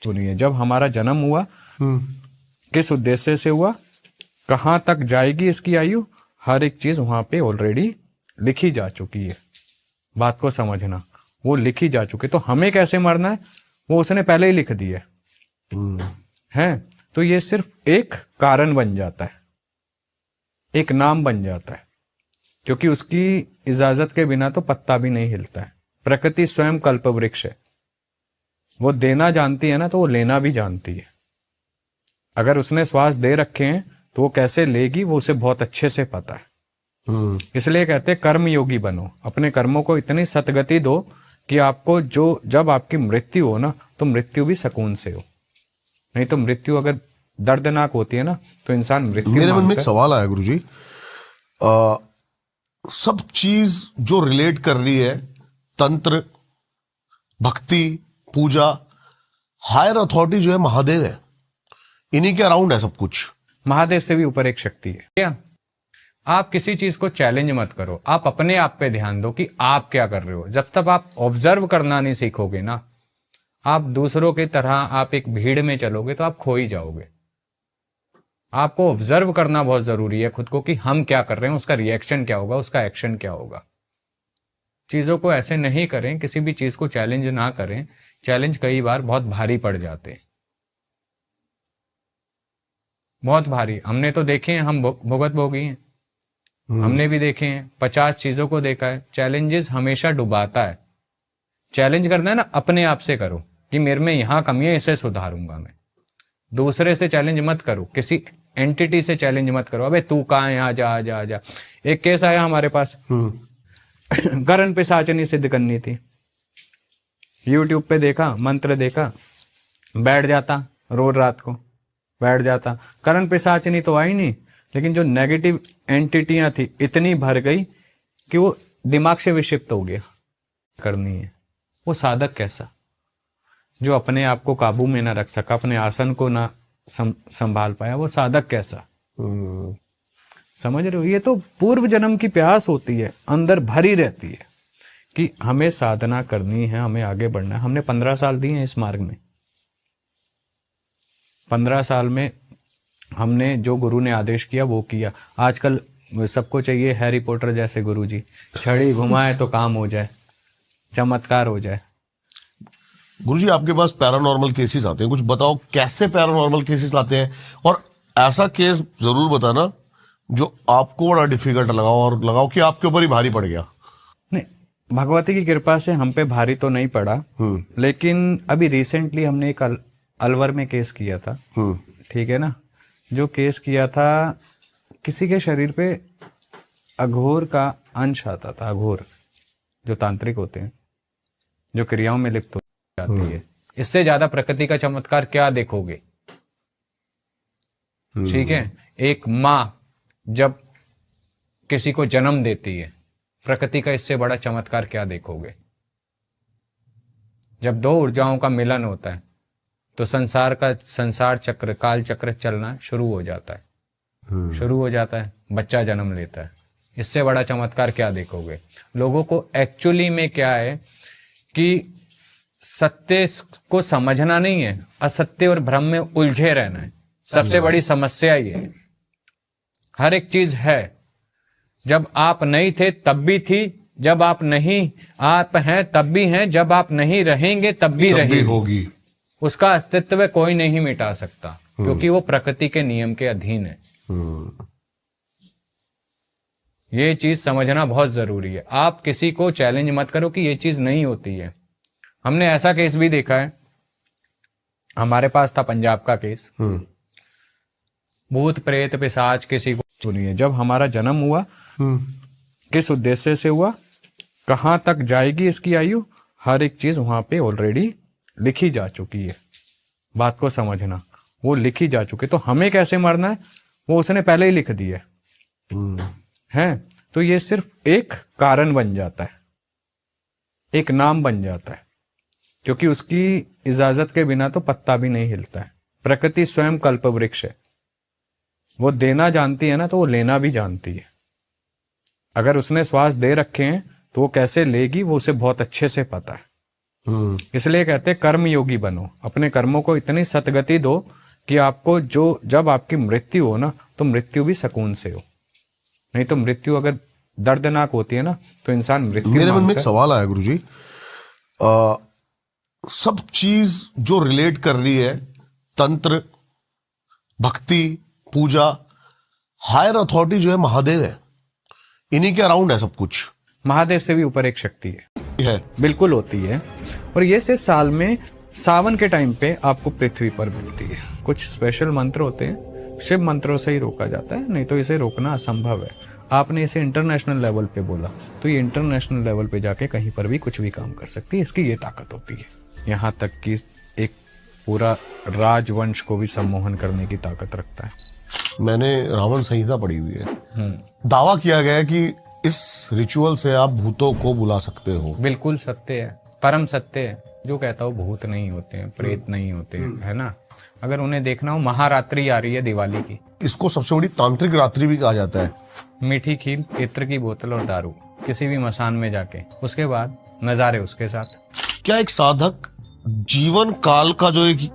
सुनिए, जब हमारा जन्म हुआ किस उद्देश्य से हुआ, कहाँ तक जाएगी इसकी आयु, हर एक चीज वहां पे ऑलरेडी लिखी जा चुकी है। बात को समझना, वो लिखी जा चुकी है। तो हमें कैसे मरना है वो उसने पहले ही लिख दिया है। तो ये सिर्फ एक कारण बन जाता है, एक नाम बन जाता है, क्योंकि उसकी इजाजत के बिना तो पत्ता भी नहीं हिलता है। प्रकृति स्वयं कल्प वृक्ष है, वो देना जानती है ना, तो वो लेना भी जानती है। अगर उसने श्वास दे रखे हैं तो वो कैसे लेगी वो उसे बहुत अच्छे से पता है। इसलिए कहते हैं कर्म योगी बनो, अपने कर्मों को इतनी सतगति दो कि आपको जब आपकी मृत्यु हो ना, तो मृत्यु भी सुकून से हो। नहीं तो मृत्यु अगर दर्दनाक होती है ना, तो इंसान मृत्यु। मेरे मन में एक सवाल आया गुरुजी, सब चीज जो रिलेट कर रही है, तंत्र, भक्ति, पूजा, हायर अथॉरिटी जो है महादेव है, इन्हीं के अराउंड है सब कुछ। महादेव से भी ऊपर एक शक्ति है। क्या आप किसी चीज को चैलेंज मत करो, आप अपने आप पे ध्यान दो कि आप क्या कर रहे हो। जब तक आप ऑब्जर्व करना नहीं सीखोगे ना, आप दूसरों की तरह आप एक भीड़ में चलोगे तो आप खो ही जाओगे। आपको ऑब्जर्व करना बहुत जरूरी है खुद को, कि हम क्या कर रहे हैं, उसका रिएक्शन क्या होगा, उसका एक्शन क्या होगा। चीजों को ऐसे नहीं करें, किसी भी चीज को चैलेंज ना करें। चैलेंज कई बार बहुत भारी पड़ जाते हैं, बहुत भारी। हमने तो देखे हैं, हम भुगत भोगी हैं, हमने भी देखे हैं, 50 चीजों को देखा है। चैलेंजेस हमेशा डुबाता है। चैलेंज करना है ना, अपने आप से करो कि मेरे में यहां कमी है, इसे सुधारूंगा मैं। दूसरे से चैलेंज मत करो, किसी एंटिटी से चैलेंज मत करो, अबे तू कहाँ है, आजा आजा आजा। एक केस आया हमारे पास, करण पिशाचनी सिद्ध करनी थी। यूट्यूब पे देखा, मंत्र देखा, बैठ जाता, रोज रात को बैठ जाता। करण पिशाचनी तो आई नहीं, लेकिन जो नेगेटिव एंटिटियां थी इतनी भर गई कि वो दिमाग से विक्षिप्त हो गया। करनी है वो साधक कैसा, जो अपने आप को काबू में ना रख सका, अपने आसन को ना संभाल पाया, वो साधक कैसा। समझ रहे हो? ये तो पूर्व जन्म की प्यास होती है, अंदर भरी रहती है कि हमें साधना करनी है, हमें आगे बढ़ना है। हमने 15 साल दिए हैं इस मार्ग में। 15 साल में हमने जो गुरु ने आदेश किया वो किया। आजकल सबको चाहिए हैरी पॉटर जैसे गुरु जी, छड़ी घुमाए तो काम हो जाए, चमत्कार हो जाए। गुरुजी आपके पास पैरानॉर्मल केसेस आते हैं, कुछ बताओ कैसे पैरानॉर्मल केसेस लाते हैं, और ऐसा केस जरूर बताना जो आपको बड़ा डिफिकल्ट लगाओ, और लगाओ कि आपके ऊपर ही भारी पड़ गया। नहीं, भगवती की कृपा से हम पे भारी तो नहीं पड़ा, लेकिन अभी रिसेंटली हमने एक अलवर में केस किया था। ठीक है ना, जो केस किया था, किसी के शरीर पे अघोर का अंश आता था। अघोर जो तांत्रिक होते हैं, जो क्रियाओं में लिप्त हो जाती है। इससे ज्यादा प्रकृति का चमत्कार क्या देखोगे? ठीक है, एक माँ जब किसी को जन्म देती है, प्रकृति का इससे बड़ा चमत्कार क्या देखोगे? जब दो ऊर्जाओं का मिलन होता है तो संसार चक्र, काल चक्र चलना शुरू हो जाता है, शुरू हो जाता है, बच्चा जन्म लेता है। इससे बड़ा चमत्कार क्या देखोगे? लोगों को एक्चुअली में क्या है कि सत्य को समझना नहीं है, असत्य और भ्रम में उलझे रहना है। सबसे बड़ी समस्या ये है। हर एक चीज है, जब आप नहीं थे तब भी थी, जब आप नहीं आप हैं तब भी हैं, जब आप नहीं रहेंगे तब भी होगी। उसका अस्तित्व कोई नहीं मिटा सकता, क्योंकि वो प्रकृति के नियम के अधीन है। ये चीज समझना बहुत जरूरी है। आप किसी को चैलेंज मत करो कि ये चीज नहीं होती है। हमने ऐसा केस भी देखा है, हमारे पास था पंजाब का केस। भूत प्रेत पिशाच किसी को। सुनिए, जब हमारा जन्म हुआ किस उद्देश्य से हुआ, कहाँ तक जाएगी इसकी आयु, हर एक चीज वहां पे ऑलरेडी लिखी जा चुकी है। बात को समझना, वो लिखी जा चुकी है। तो हमें कैसे मरना है वो उसने पहले ही लिख दिया है। तो ये सिर्फ एक कारण बन जाता है, एक नाम बन जाता है, क्योंकि उसकी इजाजत के बिना तो पत्ता भी नहीं हिलता है। प्रकृति स्वयं कल्प वृक्ष है, वो देना जानती है ना, तो वो लेना भी जानती है। अगर उसने श्वास दे रखे हैं तो वो कैसे लेगी वो उसे बहुत अच्छे से पता है। इसलिए कहते हैं कर्म योगी बनो, अपने कर्मों को इतनी सतगति दो कि आपको जब आपकी मृत्यु हो ना, तो मृत्यु भी सुकून से हो। नहीं तो मृत्यु अगर दर्दनाक होती है ना, तो इंसान मृत्यु मेरे मन में एक सवाल आया गुरुजी, सब चीज जो रिलेट कर रही है, तंत्र, भक्ति, पूजा, हायर अथॉरिटी जो है महादेव है, इन्हीं के अराउंड है सब कुछ। महादेव से भी ऊपर एक शक्ति है बिल्कुल होती है, और ये सिर्फ साल में सावन के टाइम पे आपको पृथ्वी पर मिलती है। कुछ स्पेशल मंत्र होते हैं, शिव मंत्रों से ही रोका जाता है, नहीं तो इसे रोकना असंभव है। आपने इसे इंटरनेशनल लेवल पे बोला, तो ये इंटरनेशनल लेवल पे जाके कहीं पर भी कुछ भी काम कर सकती है। इसकी ये ताकत होती है, यहाँ तक कि एक पूरा राजवंश को भी सम्मोहन करने की ताकत रखता है। मैंने रावण संहिता पढ़ी हुई है, दावा किया गया है कि इस रिचुअल से आप भूतों को बुला सकते हो। बिल्कुल सत्य है, परम सत्य है। जो कहता हो भूत नहीं होते हैं, प्रेत नहीं होते हैं, है ना। अगर उन्हें देखना हो, महारात्रि आ रही है दिवाली की, इसको सबसे बड़ी तांत्रिक रात्रि भी कहा जाता है। मीठी खीर, इत्र की बोतल और दारू, किसी भी मसान में जाके, उसके बाद नजारे उसके साथ। क्या एक साधक जीवन काल का जो एक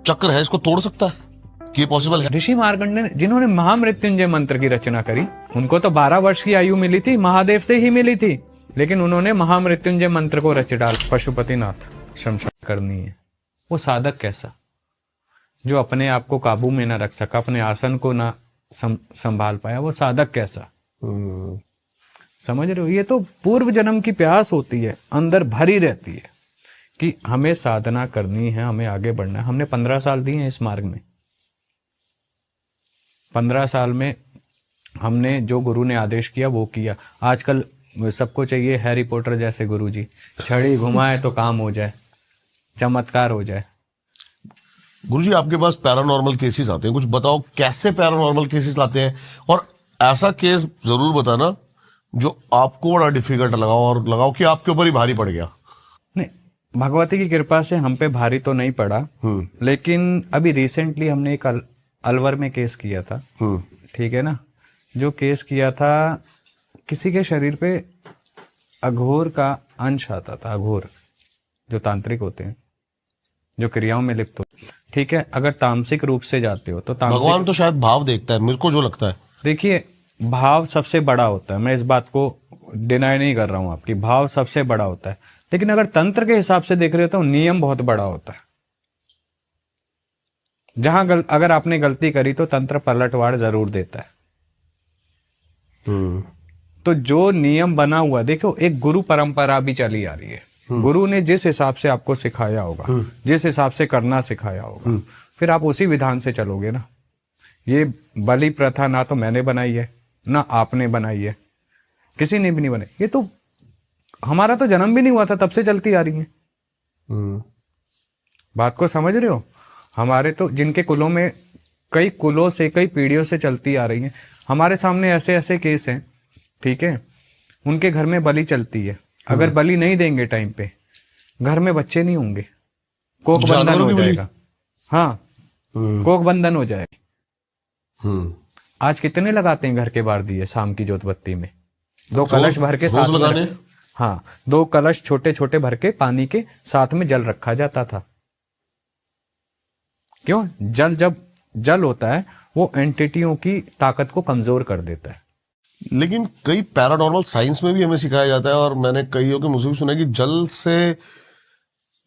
चक्र है इसको तोड़ सकता है? कि ये पॉसिबल है? ऋषि मार्कंडेय ने, जिन्होंने महामृत्युंजय मंत्र की रचना करी, उनको तो 12 वर्ष की आयु मिली थी, महादेव से ही मिली थी, लेकिन उन्होंने महामृत्युंजय मंत्र को रच डाल। पशुपतिनाथ शमशान करनी है। वो साधक कैसा, जो अपने आप को काबू में ना रख सका, अपने आसन को ना संभाल पाया, वो साधक कैसा? समझ रहे हो? ये तो पूर्व जन्म की प्यास होती है, अंदर भरी रहती है कि हमें साधना करनी है, हमें आगे बढ़ना है। हमने 15 साल दिए हैं इस मार्ग में। 15 साल में हमने जो गुरु ने आदेश किया वो किया। आजकल सबको चाहिए हैरी पॉटर जैसे गुरु जी, छड़ी घुमाए तो काम हो जाए, चमत्कार हो जाए। गुरुजी आपके पास पैरानॉर्मल केसेस आते हैं, कुछ बताओ कैसे पैरानॉर्मल केसेस लाते हैं, और ऐसा केस जरूर बताना जो आपको बड़ा डिफिकल्ट लगाओ कि आपके ऊपर ही भारी पड़ गया। नहीं, भगवती की कृपा से हम पे भारी तो नहीं पड़ा, लेकिन अभी रिसेंटली हमने एक अलवर में केस किया था, ठीक है ना। जो केस किया था, किसी के शरीर पे अघोर का अंश आता था। अघोर जो तांत्रिक होते हैं, जो क्रियाओं में लिप्त होते हैं, ठीक है। अगर तामसिक रूप से जाते हो तो भगवान तो शायद भाव देखता है, मेरे को जो लगता है। देखिए, भाव सबसे बड़ा होता है, मैं इस बात को डिनाई नहीं कर रहा हूं आपकी, भाव सबसे बड़ा होता है। लेकिन अगर तंत्र के हिसाब से देख रहे हो तो नियम बहुत बड़ा होता है। जहां अगर आपने गलती करी तो तंत्र पलटवार जरूर देता है। तो जो नियम बना हुआ, देखो एक गुरु परंपरा भी चली आ रही है। गुरु ने जिस हिसाब से आपको सिखाया होगा, जिस हिसाब से करना सिखाया होगा, फिर आप उसी विधान से चलोगे ना। ये बलि प्रथा ना तो मैंने बनाई है, ना आपने बनाई है, किसी ने भी नहीं बनाई। ये तो हमारा तो जन्म भी नहीं हुआ था तब से चलती आ रही है। बात को समझ रहे हो? हमारे तो जिनके कुलों में कई कुलों से, कई पीढ़ियों से चलती आ रही है, हमारे सामने ऐसे ऐसे केस हैं, ठीक है। उनके घर में बलि चलती है, अगर बलि नहीं देंगे टाइम पे, घर में बच्चे नहीं होंगे, कोख बंधन हो जाएगा। हाँ, कोख बंधन हो जाएगा। आज कितने लगाते हैं घर के बाहर दिए शाम की जोत बत्ती में? 2 कलश भर के साथ में, हाँ 2 कलश छोटे छोटे भर के पानी के साथ में जल रखा जाता था। क्यों? जब जल होता है वो एंटिटियों की ताकत को कमजोर कर देता है। लेकिन कई पैरानॉर्मल साइंस में भी हमें सिखाया जाता है, और मैंने कईयों के मुझे भी सुना है कि जल से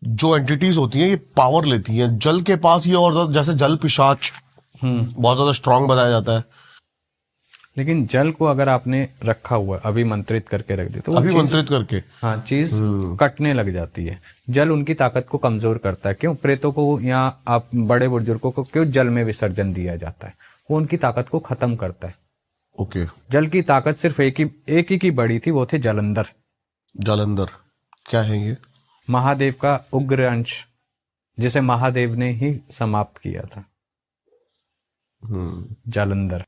जो एंटिटीज होती हैं ये पावर लेती हैं। जल के पास ये और ज्यादा, जैसे जल पिशाच बहुत ज्यादा स्ट्रांग बताया जाता है। लेकिन जल को अगर आपने रखा हुआ है, अभिमंत्रित करके रख दे, तो अभिमंत्रित करके, हाँ, चीज कटने लग जाती है। जल उनकी ताकत को कमजोर करता है। क्यों? प्रेतों को यहाँ आप बड़े बुजुर्गों को क्यों जल में विसर्जन दिया जाता है? वो उनकी ताकत को खत्म करता है। ओके। जल की ताकत सिर्फ एक ही की बड़ी थी, वो थे जलंधर। जलंधर क्या है ये? महादेव का उग्र अंश, जिसे महादेव ने ही समाप्त किया था। जालंधर।